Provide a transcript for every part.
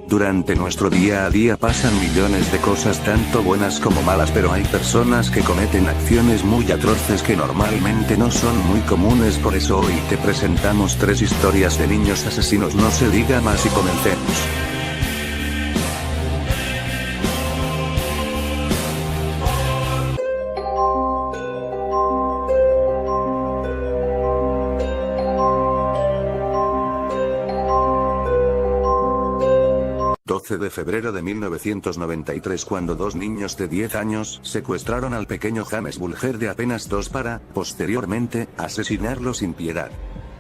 Durante nuestro día a día pasan millones de cosas tanto buenas como malas, pero hay personas que cometen acciones muy atroces que normalmente no son muy comunes. Por eso hoy te presentamos 3 historias de niños asesinos. No se diga más y comencemos. De febrero de 1993, cuando 2 niños de 10 años secuestraron al pequeño James Bulger de apenas 2 para, posteriormente, asesinarlo sin piedad.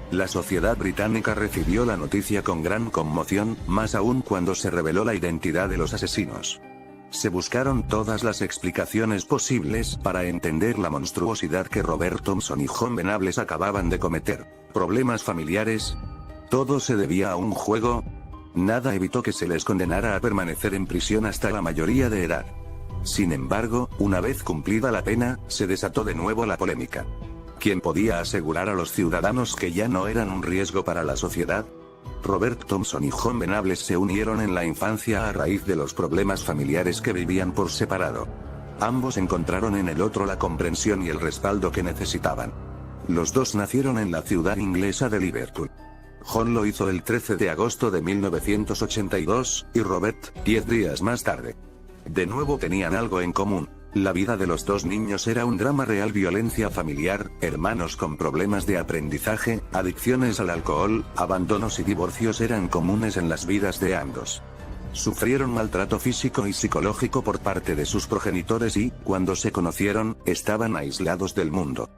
La sociedad británica recibió la noticia con gran conmoción, más aún cuando se reveló la identidad de los asesinos. Se buscaron todas las explicaciones posibles para entender la monstruosidad que Robert Thompson y John Venables acababan de cometer. ¿Problemas familiares? ¿Todo se debía a un juego? Nada evitó que se les condenara a permanecer en prisión hasta la mayoría de edad. Sin embargo, una vez cumplida la pena, se desató de nuevo la polémica. ¿Quién podía asegurar a los ciudadanos que ya no eran un riesgo para la sociedad? Robert Thompson y John Venables se unieron en la infancia a raíz de los problemas familiares que vivían por separado. Ambos encontraron en el otro la comprensión y el respaldo que necesitaban. Los dos nacieron en la ciudad inglesa de Liverpool. John lo hizo el 13 de agosto de 1982, y Robert, 10 días más tarde. De nuevo tenían algo en común. La vida de los 2 niños era un drama real: violencia familiar, hermanos con problemas de aprendizaje, adicciones al alcohol, abandonos y divorcios eran comunes en las vidas de ambos. Sufrieron maltrato físico y psicológico por parte de sus progenitores y, cuando se conocieron, estaban aislados del mundo.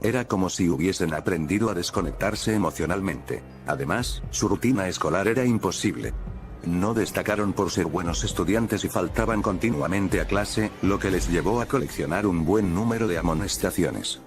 Era como si hubiesen aprendido a desconectarse emocionalmente. Además, su rutina escolar era imposible. No destacaron por ser buenos estudiantes y faltaban continuamente a clase, lo que les llevó a coleccionar un buen número de amonestaciones.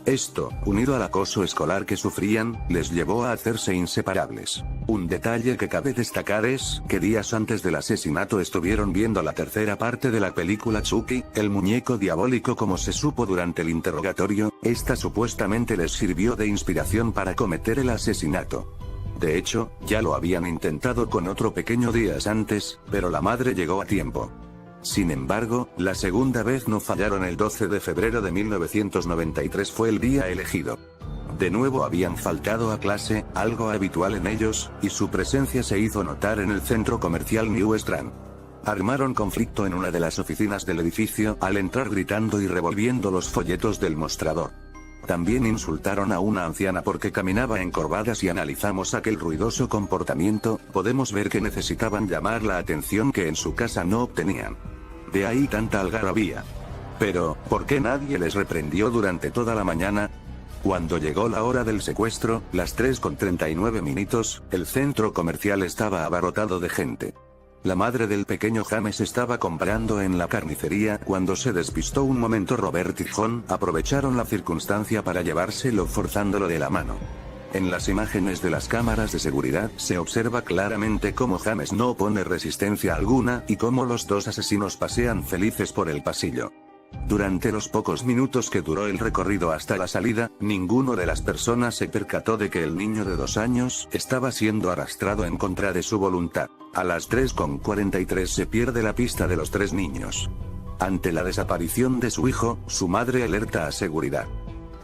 Esto, unido al acoso escolar que sufrían, les llevó a hacerse inseparables. Un detalle que cabe destacar es que días antes del asesinato estuvieron viendo la tercera parte de la película Chucky, el muñeco diabólico. Como se supo durante el interrogatorio, esta supuestamente les sirvió de inspiración para cometer el asesinato. De hecho, ya lo habían intentado con otro pequeño días antes, pero la madre llegó a tiempo. Sin embargo, la segunda vez no fallaron. El 12 de febrero de 1993 fue el día elegido. De nuevo habían faltado a clase, algo habitual en ellos, y su presencia se hizo notar en el centro comercial New Strand. Armaron conflicto en una de las oficinas del edificio al entrar gritando y revolviendo los folletos del mostrador. También insultaron a una anciana porque caminaba encorvada. Si analizamos aquel ruidoso comportamiento, podemos ver que necesitaban llamar la atención que en su casa no obtenían. De ahí tanta algarabía. Pero, ¿por qué nadie les reprendió durante toda la mañana? Cuando llegó la hora del secuestro, las 3:39, el centro comercial estaba abarrotado de gente. La madre del pequeño James estaba comprando en la carnicería cuando se despistó un momento. Robert y John aprovecharon la circunstancia para llevárselo forzándolo de la mano. En las imágenes de las cámaras de seguridad se observa claramente cómo James no opone resistencia alguna y cómo los 2 asesinos pasean felices por el pasillo. Durante los pocos minutos que duró el recorrido hasta la salida, ninguno de las personas se percató de que el niño de 2 años estaba siendo arrastrado en contra de su voluntad. A las 3:43 se pierde la pista de los 3 niños. Ante la desaparición de su hijo, su madre alerta a seguridad.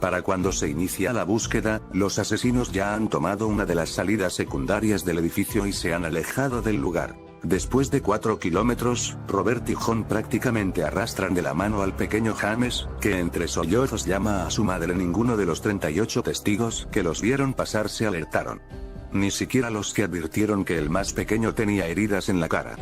Para cuando se inicia la búsqueda, los asesinos ya han tomado una de las salidas secundarias del edificio y se han alejado del lugar. Después de 4 kilómetros, Robert y John prácticamente arrastran de la mano al pequeño James, que entre sollozos llama a su madre. Ninguno de los 38 testigos que los vieron pasar se alertaron. Ni siquiera los que advirtieron que el más pequeño tenía heridas en la cara.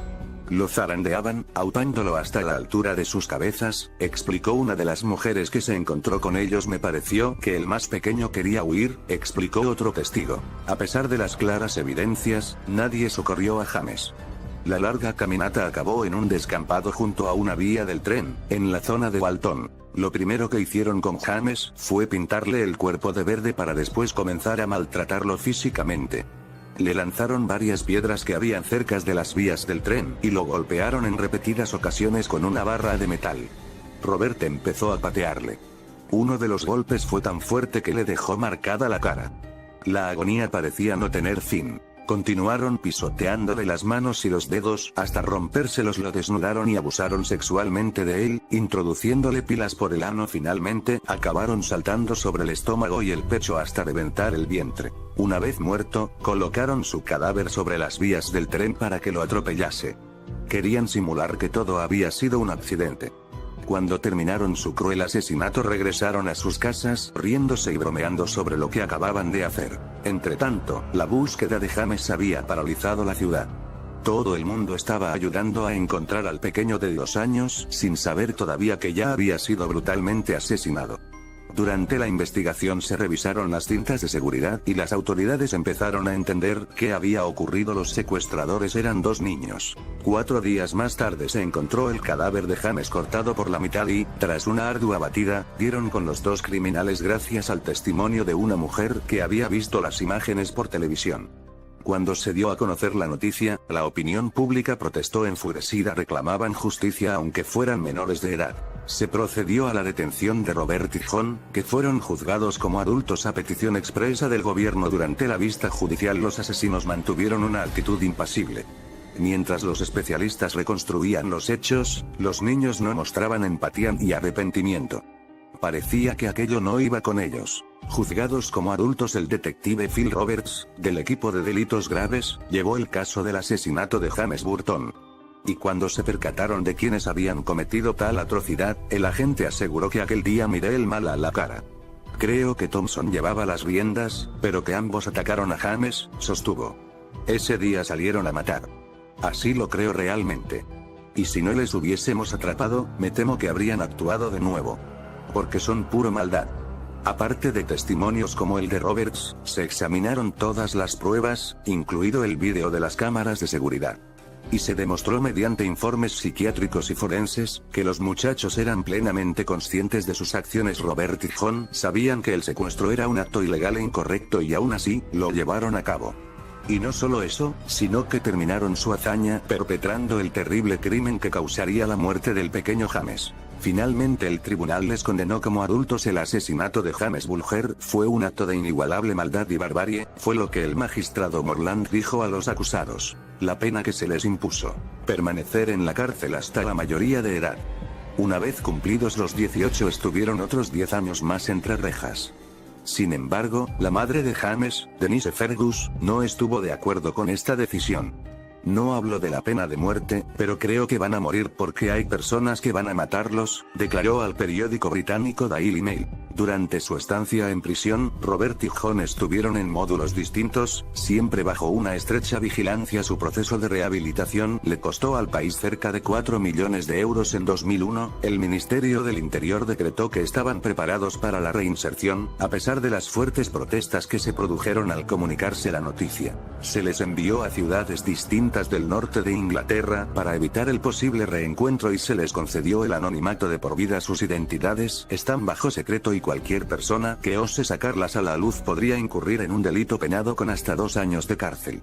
Lo zarandeaban, autándolo hasta la altura de sus cabezas, explicó una de las mujeres que se encontró con ellos. Me pareció que el más pequeño quería huir, explicó otro testigo. A pesar de las claras evidencias, nadie socorrió a James. La larga caminata acabó en un descampado junto a una vía del tren, en la zona de Walton. Lo primero que hicieron con James fue pintarle el cuerpo de verde para después comenzar a maltratarlo físicamente. Le lanzaron varias piedras que habían cerca de las vías del tren, y lo golpearon en repetidas ocasiones con una barra de metal. Robert empezó a patearle. Uno de los golpes fue tan fuerte que le dejó marcada la cara. La agonía parecía no tener fin. Continuaron pisoteándole las manos y los dedos hasta rompérselos, lo desnudaron y abusaron sexualmente de él, introduciéndole pilas por el ano. Finalmente, acabaron saltando sobre el estómago y el pecho hasta reventar el vientre. Una vez muerto, colocaron su cadáver sobre las vías del tren para que lo atropellase. Querían simular que todo había sido un accidente. Cuando terminaron su cruel asesinato, regresaron a sus casas, riéndose y bromeando sobre lo que acababan de hacer. Entretanto, la búsqueda de James había paralizado la ciudad. Todo el mundo estaba ayudando a encontrar al pequeño de 2 años, sin saber todavía que ya había sido brutalmente asesinado. Durante la investigación se revisaron las cintas de seguridad y las autoridades empezaron a entender qué había ocurrido. Los secuestradores eran 2 niños. 4 días más tarde se encontró el cadáver de James cortado por la mitad y, tras una ardua batida, dieron con los 2 criminales gracias al testimonio de una mujer que había visto las imágenes por televisión. Cuando se dio a conocer la noticia, la opinión pública protestó enfurecida, reclamaban justicia aunque fueran menores de edad. Se procedió a la detención de Robert y John, que fueron juzgados como adultos a petición expresa del gobierno. Durante la vista judicial, los asesinos mantuvieron una actitud impasible. Mientras los especialistas reconstruían los hechos, los niños no mostraban empatía y arrepentimiento. Parecía que aquello no iba con ellos. Juzgados como adultos, el detective Phil Roberts, del equipo de delitos graves, llevó el caso del asesinato de James Burton. Y cuando se percataron de quienes habían cometido tal atrocidad, el agente aseguró que aquel día miré el mal a la cara. Creo que Thompson llevaba las riendas, pero que ambos atacaron a James, sostuvo. Ese día salieron a matar. Así lo creo realmente. Y si no les hubiésemos atrapado, me temo que habrían actuado de nuevo. Porque son puro maldad. Aparte de testimonios como el de Roberts, se examinaron todas las pruebas, incluido el vídeo de las cámaras de seguridad. Y se demostró mediante informes psiquiátricos y forenses, que los muchachos eran plenamente conscientes de sus acciones. Robert y John sabían que el secuestro era un acto ilegal e incorrecto y aún así, lo llevaron a cabo. Y no solo eso, sino que terminaron su hazaña perpetrando el terrible crimen que causaría la muerte del pequeño James. Finalmente el tribunal les condenó como adultos. El asesinato de James Bulger fue un acto de inigualable maldad y barbarie, fue lo que el magistrado Morland dijo a los acusados. La pena que se les impuso: permanecer en la cárcel hasta la mayoría de edad. Una vez cumplidos los 18 estuvieron otros 10 años más entre rejas. Sin embargo, la madre de James, Denise Fergus, no estuvo de acuerdo con esta decisión. No hablo de la pena de muerte, pero creo que van a morir porque hay personas que van a matarlos, declaró al periódico británico Daily Mail. Durante su estancia en prisión, Robert y John estuvieron en módulos distintos, siempre bajo una estrecha vigilancia. Su proceso de rehabilitación le costó al país cerca de 4 millones de euros. En 2001, el Ministerio del Interior decretó que estaban preparados para la reinserción, a pesar de las fuertes protestas que se produjeron al comunicarse la noticia. Se les envió a ciudades distintas del norte de Inglaterra para evitar el posible reencuentro y se les concedió el anonimato de por vida. Sus identidades están bajo secreto y cualquier persona que ose sacarlas a la luz podría incurrir en un delito penado con hasta 2 años de cárcel.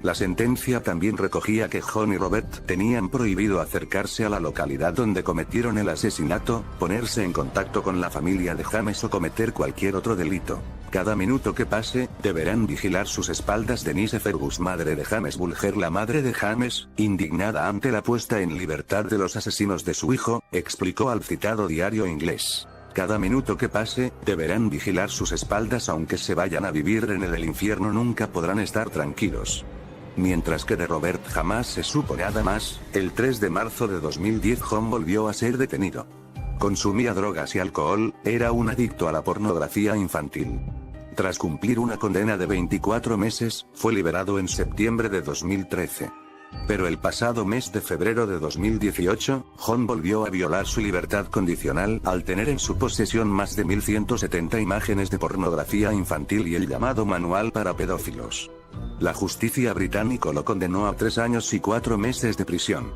La sentencia también recogía que John y Robert tenían prohibido acercarse a la localidad donde cometieron el asesinato, ponerse en contacto con la familia de James o cometer cualquier otro delito. Cada minuto que pase, deberán vigilar sus espaldas. Denise Fergus, madre de James Bulger, la madre de James, indignada ante la puesta en libertad de los asesinos de su hijo, explicó al citado diario inglés: cada minuto que pase, deberán vigilar sus espaldas. Aunque se vayan a vivir en el infierno, nunca podrán estar tranquilos. Mientras que de Robert jamás se supo nada más. El 3 de marzo de 2010 John volvió a ser detenido. Consumía drogas y alcohol, era un adicto a la pornografía infantil. Tras cumplir una condena de 24 meses, fue liberado en septiembre de 2013. Pero el pasado mes de febrero de 2018, John volvió a violar su libertad condicional al tener en su posesión más de 1170 imágenes de pornografía infantil y el llamado manual para pedófilos. La justicia británica lo condenó a 3 años y 4 meses de prisión.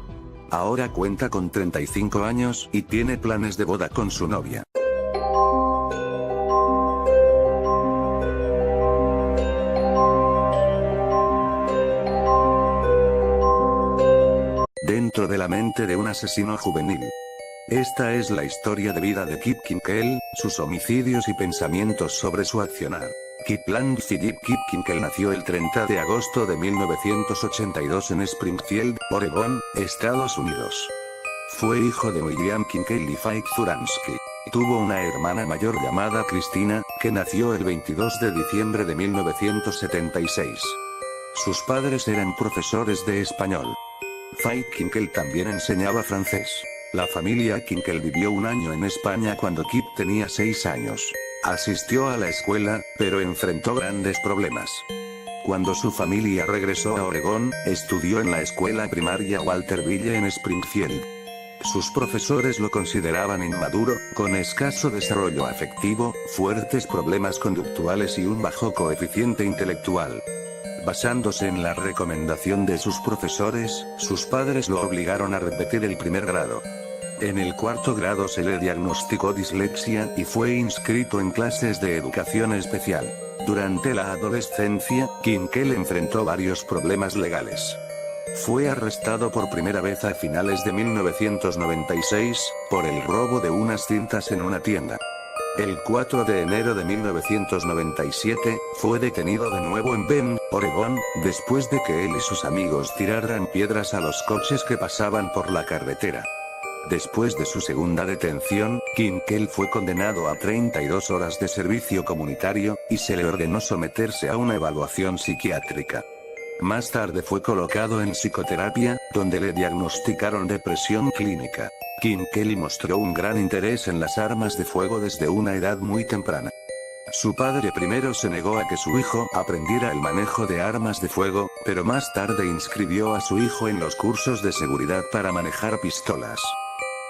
Ahora cuenta con 35 años y tiene planes de boda con su novia. Dentro de la mente de un asesino juvenil. Esta es la historia de vida de Kip Kinkel, sus homicidios y pensamientos sobre su accionar. Kipland Philip Kip Kinkel nació el 30 de agosto de 1982 en Springfield, Oregón, Estados Unidos. Fue hijo de William Kinkel y Faith Zuransky. Tuvo una hermana mayor llamada Cristina, que nació el 22 de diciembre de 1976. Sus padres eran profesores de español. Faith Kinkel también enseñaba francés. La familia Kinkel vivió un año en España cuando Kip tenía 6 años. Asistió a la escuela, pero enfrentó grandes problemas. Cuando su familia regresó a Oregón, estudió en la escuela primaria Walter Ville en Springfield. Sus profesores lo consideraban inmaduro, con escaso desarrollo afectivo, fuertes problemas conductuales y un bajo coeficiente intelectual. Basándose en la recomendación de sus profesores, sus padres lo obligaron a repetir el primer grado. En el cuarto grado se le diagnosticó dislexia y fue inscrito en clases de educación especial. Durante la adolescencia, Kinkel enfrentó varios problemas legales. Fue arrestado por primera vez a finales de 1996, por el robo de unas cintas en una tienda. El 4 de enero de 1997, fue detenido de nuevo en Bend, Oregón, después de que él y sus amigos tiraran piedras a los coches que pasaban por la carretera. Después de su segunda detención, Kinkel fue condenado a 32 horas de servicio comunitario, y se le ordenó someterse a una evaluación psiquiátrica. Más tarde fue colocado en psicoterapia, donde le diagnosticaron depresión clínica. Kinkel mostró un gran interés en las armas de fuego desde una edad muy temprana. Su padre primero se negó a que su hijo aprendiera el manejo de armas de fuego, pero más tarde inscribió a su hijo en los cursos de seguridad para manejar pistolas.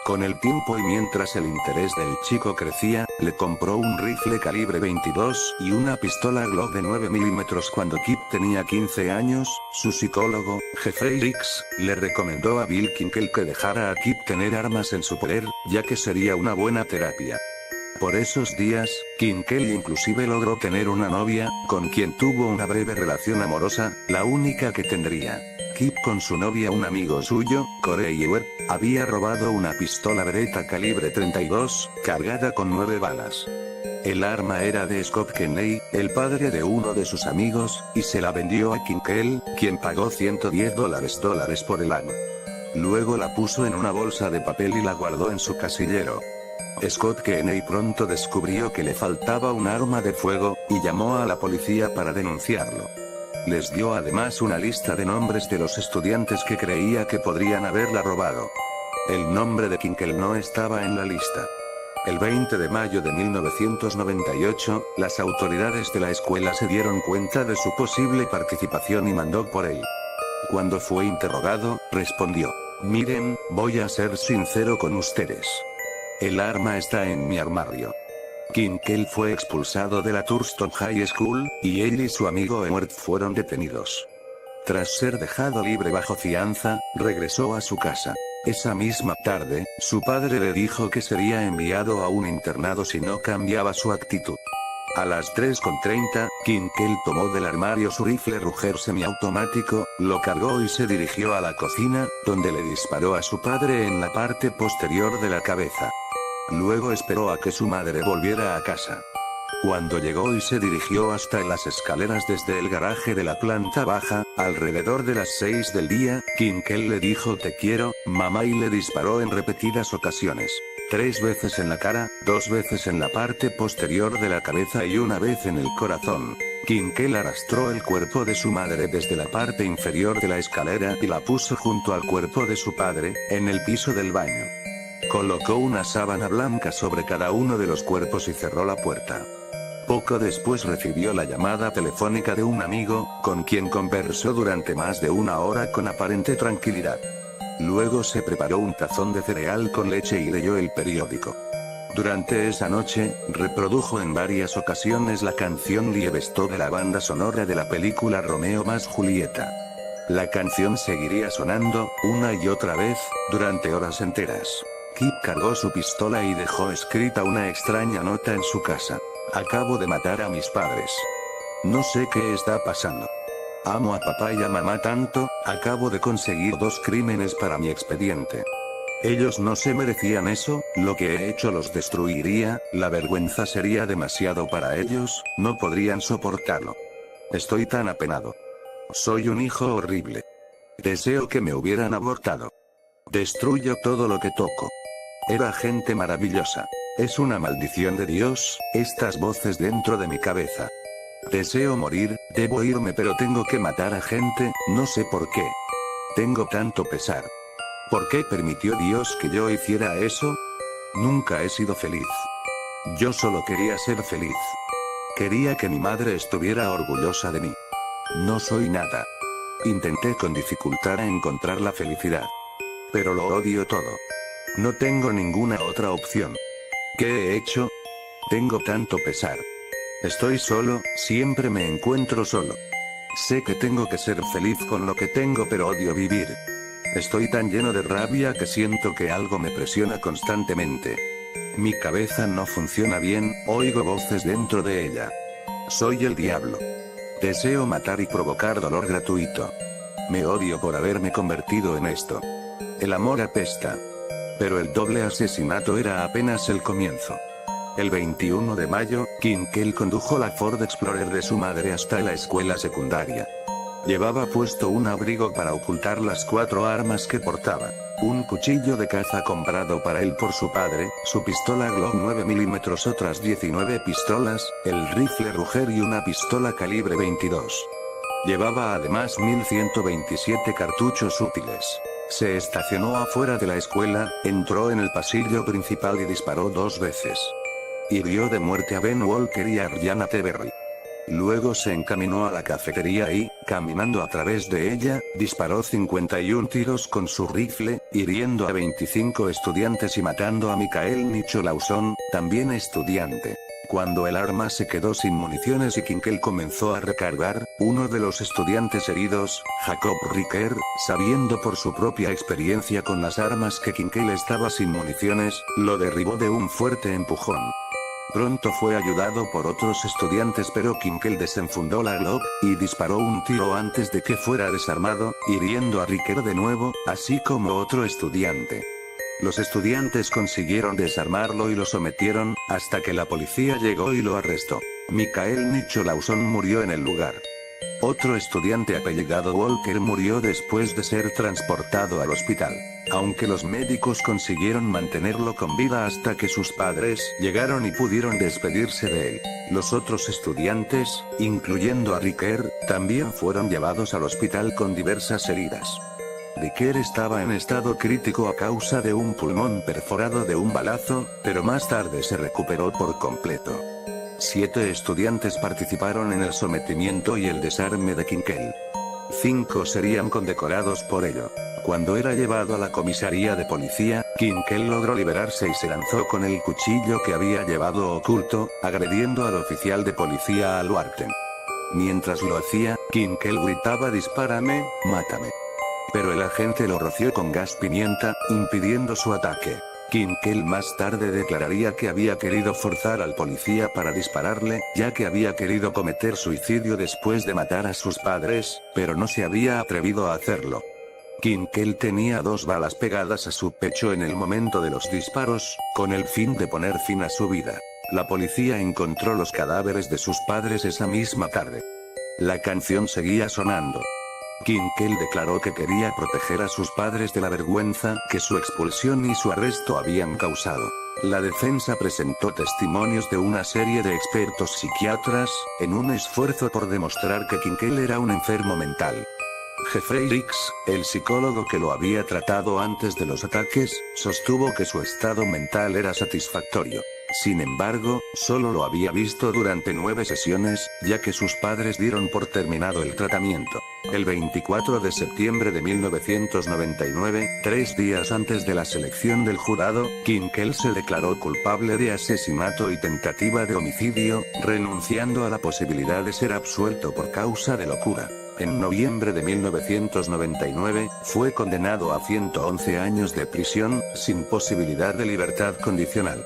Con el tiempo y mientras el interés del chico crecía, le compró un rifle calibre 22 y una pistola Glock de 9 mm cuando Kip tenía 15 años. Su psicólogo, Jeffrey Ricks, le recomendó a Bill Kinkel que dejara a Kip tener armas en su poder, ya que sería una buena terapia. Por esos días, Kinkel inclusive logró tener una novia, con quien tuvo una breve relación amorosa, la única que tendría. Kip con su novia, un amigo suyo, Corey Webb, había robado una pistola Beretta calibre 32, cargada con 9 balas. El arma era de Scott Kenney, el padre de uno de sus amigos, y se la vendió a Kinkel, quien pagó $110 por el arma. Luego la puso en una bolsa de papel y la guardó en su casillero. Scott Kenney pronto descubrió que le faltaba un arma de fuego, y llamó a la policía para denunciarlo. Les dio además una lista de nombres de los estudiantes que creía que podrían haberla robado. El nombre de Kinkel no estaba en la lista. El 20 de mayo de 1998, las autoridades de la escuela se dieron cuenta de su posible participación y mandó por él. Cuando fue interrogado, respondió: "Miren, voy a ser sincero con ustedes. El arma está en mi armario". Kinkel fue expulsado de la Thurston High School, y él y su amigo Emmett fueron detenidos. Tras ser dejado libre bajo fianza, regresó a su casa. Esa misma tarde, su padre le dijo que sería enviado a un internado si no cambiaba su actitud. A las 3:30, Kinkel tomó del armario su rifle Ruger semiautomático, lo cargó y se dirigió a la cocina, donde le disparó a su padre en la parte posterior de la cabeza. Luego esperó a que su madre volviera a casa. Cuando llegó y se dirigió hasta las escaleras desde el garaje de la planta baja, alrededor de las 6 del día, Kinkel le dijo "te quiero, mamá", y le disparó en repetidas ocasiones. 3 veces en la cara, 2 veces en la parte posterior de la cabeza y 1 vez en el corazón. Kinkel arrastró el cuerpo de su madre desde la parte inferior de la escalera y la puso junto al cuerpo de su padre, en el piso del baño. Colocó una sábana blanca sobre cada uno de los cuerpos y cerró la puerta. Poco después recibió la llamada telefónica de un amigo, con quien conversó durante más de 1 hora con aparente tranquilidad. Luego se preparó un tazón de cereal con leche y leyó el periódico. Durante esa noche, reprodujo en varias ocasiones la canción Liebesto de la banda sonora de la película Romeo más Julieta. La canción seguiría sonando, una y otra vez, durante horas enteras. Kip cargó su pistola y dejó escrita una extraña nota en su casa: "Acabo de matar a mis padres. No sé qué está pasando. Amo a papá y a mamá tanto, acabo de conseguir 2 crímenes para mi expediente. Ellos no se merecían eso, lo que he hecho los destruiría, la vergüenza sería demasiado para ellos, no podrían soportarlo. Estoy tan apenado. Soy un hijo horrible. Deseo que me hubieran abortado. Destruyo todo lo que toco. Era gente maravillosa. Es una maldición de Dios, estas voces dentro de mi cabeza. Deseo morir, debo irme pero tengo que matar a gente, no sé por qué. Tengo tanto pesar. ¿Por qué permitió Dios que yo hiciera eso? Nunca he sido feliz. Yo solo quería ser feliz. Quería que mi madre estuviera orgullosa de mí. No soy nada. Intenté con dificultad encontrar la felicidad. Pero lo odio todo. No tengo ninguna otra opción. ¿Qué he hecho? Tengo tanto pesar. Estoy solo, siempre me encuentro solo. Sé que tengo que ser feliz con lo que tengo pero odio vivir. Estoy tan lleno de rabia que siento que algo me presiona constantemente. Mi cabeza no funciona bien, oigo voces dentro de ella. Soy el diablo. Deseo matar y provocar dolor gratuito. Me odio por haberme convertido en esto. El amor apesta. Pero el doble asesinato era apenas el comienzo. El 21 de mayo, Kinkel condujo la Ford Explorer de su madre hasta la escuela secundaria. Llevaba puesto un abrigo para ocultar las 4 armas que portaba. Un cuchillo de caza comprado para él por su padre, su pistola Glock 9 mm, otras 19 pistolas, el rifle Ruger y una pistola calibre 22. Llevaba además 1127 cartuchos útiles. Se estacionó afuera de la escuela, entró en el pasillo principal y disparó 2 veces. Hirió de muerte a Ben Walker y a Aryana Teberry. Luego se encaminó a la cafetería y, caminando a través de ella, disparó 51 tiros con su rifle, hiriendo a 25 estudiantes y matando a Michael Nicholson, también estudiante. Cuando el arma se quedó sin municiones y Kinkel comenzó a recargar, uno de los estudiantes heridos, Jacob Ricker, sabiendo por su propia experiencia con las armas que Kinkel estaba sin municiones, lo derribó de un fuerte empujón. Pronto fue ayudado por otros estudiantes pero Kinkel desenfundó la Glock, y disparó un tiro antes de que fuera desarmado, hiriendo a Ricker de nuevo, así como otro estudiante. Los estudiantes consiguieron desarmarlo y lo sometieron, hasta que la policía llegó y lo arrestó. Michael Nicholson murió en el lugar. Otro estudiante apellidado Walker murió después de ser transportado al hospital. Aunque los médicos consiguieron mantenerlo con vida hasta que sus padres llegaron y pudieron despedirse de él. Los otros estudiantes, incluyendo a Ricker, también fueron llevados al hospital con diversas heridas. Ricker estaba en estado crítico a causa de un pulmón perforado de un balazo, pero más tarde se recuperó por completo. 7 estudiantes participaron en el sometimiento y el desarme de Kinkel. 5 serían condecorados por ello. Cuando era llevado a la comisaría de policía, Kinkel logró liberarse y se lanzó con el cuchillo que había llevado oculto, agrediendo al oficial de policía Al Warten. Mientras lo hacía, Kinkel gritaba: «Dispárame, mátame». Pero el agente lo roció con gas pimienta, impidiendo su ataque. Kinkel más tarde declararía que había querido forzar al policía para dispararle, ya que había querido cometer suicidio después de matar a sus padres, pero no se había atrevido a hacerlo. Kinkel tenía 2 balas pegadas a su pecho en el momento de los disparos, con el fin de poner fin a su vida. La policía encontró los cadáveres de sus padres esa misma tarde. La canción seguía sonando. Kinkel declaró que quería proteger a sus padres de la vergüenza que su expulsión y su arresto habían causado. La defensa presentó testimonios de una serie de expertos psiquiatras, en un esfuerzo por demostrar que Kinkel era un enfermo mental. Jeffrey Rix, el psicólogo que lo había tratado antes de los ataques, sostuvo que su estado mental era satisfactorio. Sin embargo, solo lo había visto durante 9 sesiones, ya que sus padres dieron por terminado el tratamiento. El 24 de septiembre de 1999, 3 días antes de la selección del jurado, Kinkel se declaró culpable de asesinato y tentativa de homicidio, renunciando a la posibilidad de ser absuelto por causa de locura. En noviembre de 1999, fue condenado a 111 años de prisión, sin posibilidad de libertad condicional.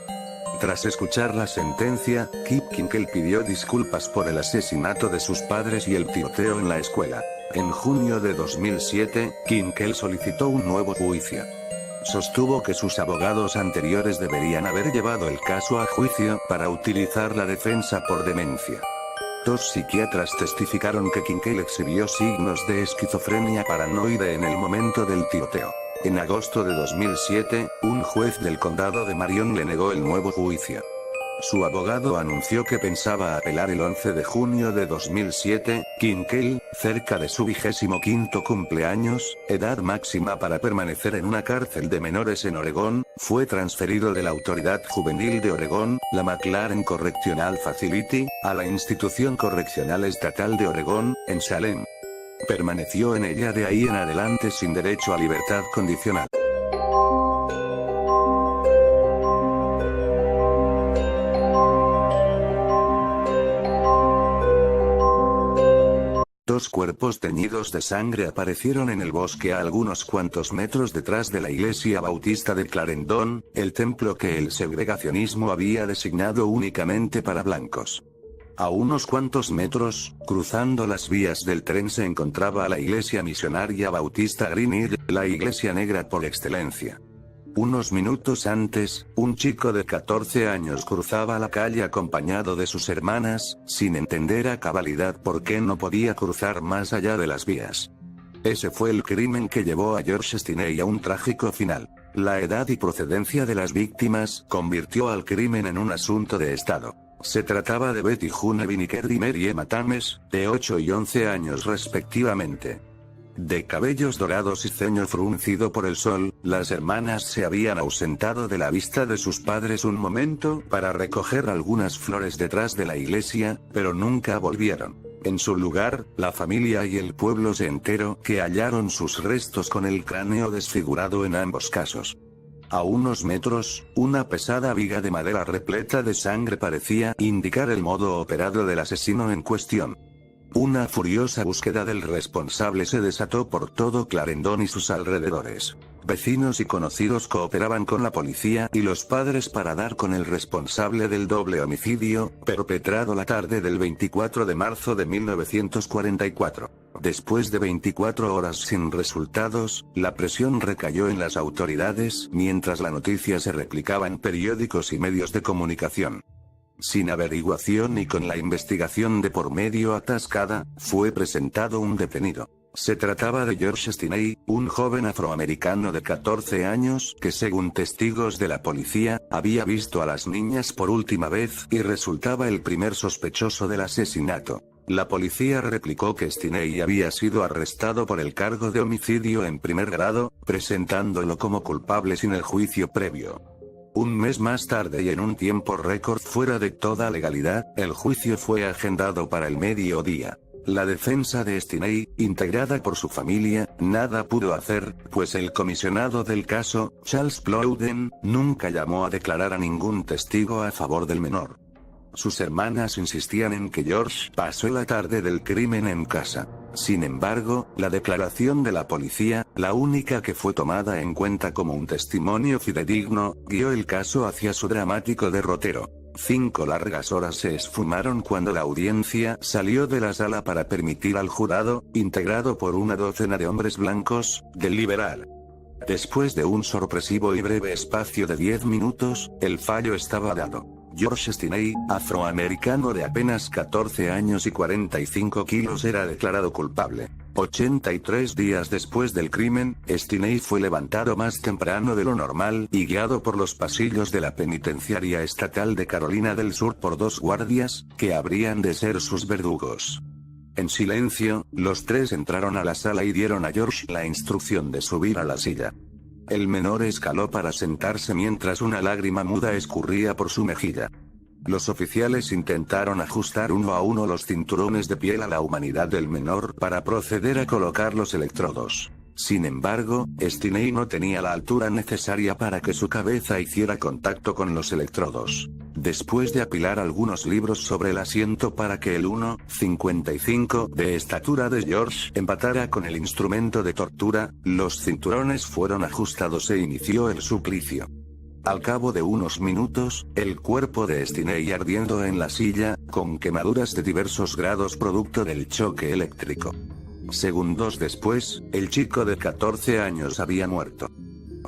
Tras escuchar la sentencia, Kip Kinkel pidió disculpas por el asesinato de sus padres y el tiroteo en la escuela. En junio de 2007, Kinkel solicitó un nuevo juicio. sostuvo que sus abogados anteriores deberían haber llevado el caso a juicio para utilizar la defensa por demencia. 2 psiquiatras testificaron que Kincaid exhibió signos de esquizofrenia paranoide en el momento del tiroteo. En agosto de 2007, un juez del condado de Marion le negó el nuevo juicio. Su abogado anunció que pensaba apelar el 11 de junio de 2007. Kincaid, cerca de su 25º cumpleaños, edad máxima para permanecer en una cárcel de menores en Oregón, fue transferido de la Autoridad Juvenil de Oregón, la McLaren Correctional Facility, a la Institución Correccional Estatal de Oregón, en Salem. Permaneció en ella de ahí en adelante sin derecho a libertad condicional. Dos cuerpos teñidos de sangre aparecieron en el bosque a algunos cuantos metros detrás de la iglesia bautista de Clarendon, el templo que el segregacionismo había designado únicamente para blancos. A unos cuantos metros, cruzando las vías del tren, se encontraba la iglesia misionaria bautista Green Hill, la iglesia negra por excelencia. Unos minutos antes, un chico de 14 años cruzaba la calle acompañado de sus hermanas, sin entender a cabalidad por qué no podía cruzar más allá de las vías. Ese fue el crimen que llevó a George Stinney a un trágico final. La edad y procedencia de las víctimas convirtió al crimen en un asunto de estado. Se trataba de Betty June Winiker y Mary Emma Thames, de 8 y 11 años respectivamente. De cabellos dorados y ceño fruncido por el sol, las hermanas se habían ausentado de la vista de sus padres un momento para recoger algunas flores detrás de la iglesia, pero nunca volvieron. En su lugar, la familia y el pueblo se enteró que hallaron sus restos con el cráneo desfigurado en ambos casos. A unos metros, una pesada viga de madera repleta de sangre parecía indicar el modo operado del asesino en cuestión. Una furiosa búsqueda del responsable se desató por todo Clarendon y sus alrededores. Vecinos y conocidos cooperaban con la policía y los padres para dar con el responsable del doble homicidio, perpetrado la tarde del 24 de marzo de 1944. Después de 24 horas sin resultados, la presión recayó en las autoridades, mientras la noticia se replicaba en periódicos y medios de comunicación. Sin averiguación y con la investigación de por medio atascada, fue presentado un detenido. Se trataba de George Stinney, un joven afroamericano de 14 años que, según testigos de la policía, había visto a las niñas por última vez y resultaba el primer sospechoso del asesinato. La policía replicó que Stinney había sido arrestado por el cargo de homicidio en primer grado, presentándolo como culpable sin el juicio previo. Un mes más tarde y en un tiempo récord fuera de toda legalidad, el juicio fue agendado para el mediodía. La defensa de Stinney, integrada por su familia, nada pudo hacer, pues el comisionado del caso, Charles Plowden, nunca llamó a declarar a ningún testigo a favor del menor. Sus hermanas insistían en que George pasó la tarde del crimen en casa. Sin embargo, la declaración de la policía, la única que fue tomada en cuenta como un testimonio fidedigno, guió el caso hacia su dramático derrotero. 5 largas horas se esfumaron cuando la audiencia salió de la sala para permitir al jurado, integrado por una docena de hombres blancos, deliberar. Después de un sorpresivo y breve espacio de 10 minutos, el fallo estaba dado. George Stinney, afroamericano de apenas 14 años y 45 kilos, era declarado culpable. 83 días después del crimen, Stinney fue levantado más temprano de lo normal y guiado por los pasillos de la penitenciaria estatal de Carolina del Sur por 2 guardias, que habrían de ser sus verdugos. En silencio, los 3 entraron a la sala y dieron a George la instrucción de subir a la silla. El menor escaló para sentarse mientras una lágrima muda escurría por su mejilla. Los oficiales intentaron ajustar uno a uno los cinturones de piel a la humanidad del menor para proceder a colocar los electrodos. Sin embargo, Stinney no tenía la altura necesaria para que su cabeza hiciera contacto con los electrodos. Después de apilar algunos libros sobre el asiento para que el 1,55 de estatura de George empatara con el instrumento de tortura, los cinturones fueron ajustados e inició el suplicio. Al cabo de unos minutos, el cuerpo de Stinney ardiendo en la silla, con quemaduras de diversos grados producto del choque eléctrico. Segundos después, el chico de 14 años había muerto.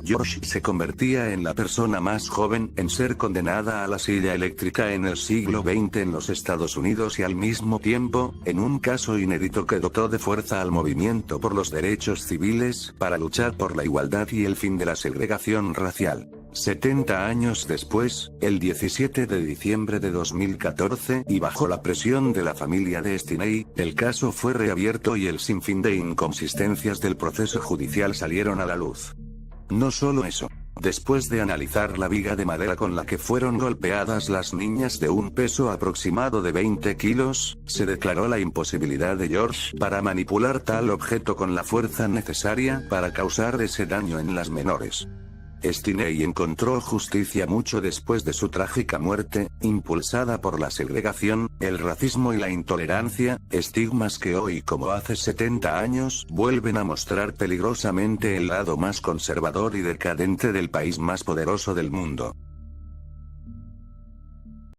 George se convertía en la persona más joven en ser condenada a la silla eléctrica en el siglo XX en los Estados Unidos y al mismo tiempo, en un caso inédito que dotó de fuerza al movimiento por los derechos civiles para luchar por la igualdad y el fin de la segregación racial. 70 años después, el 17 de diciembre de 2014, y bajo la presión de la familia de Stinney, el caso fue reabierto y el sinfín de inconsistencias del proceso judicial salieron a la luz. No solo eso. Después de analizar la viga de madera con la que fueron golpeadas las niñas de un peso aproximado de 20 kilos, se declaró la imposibilidad de George para manipular tal objeto con la fuerza necesaria para causar ese daño en las menores. Stinney encontró justicia mucho después de su trágica muerte, impulsada por la segregación, el racismo y la intolerancia, estigmas que hoy como hace 70 años vuelven a mostrar peligrosamente el lado más conservador y decadente del país más poderoso del mundo.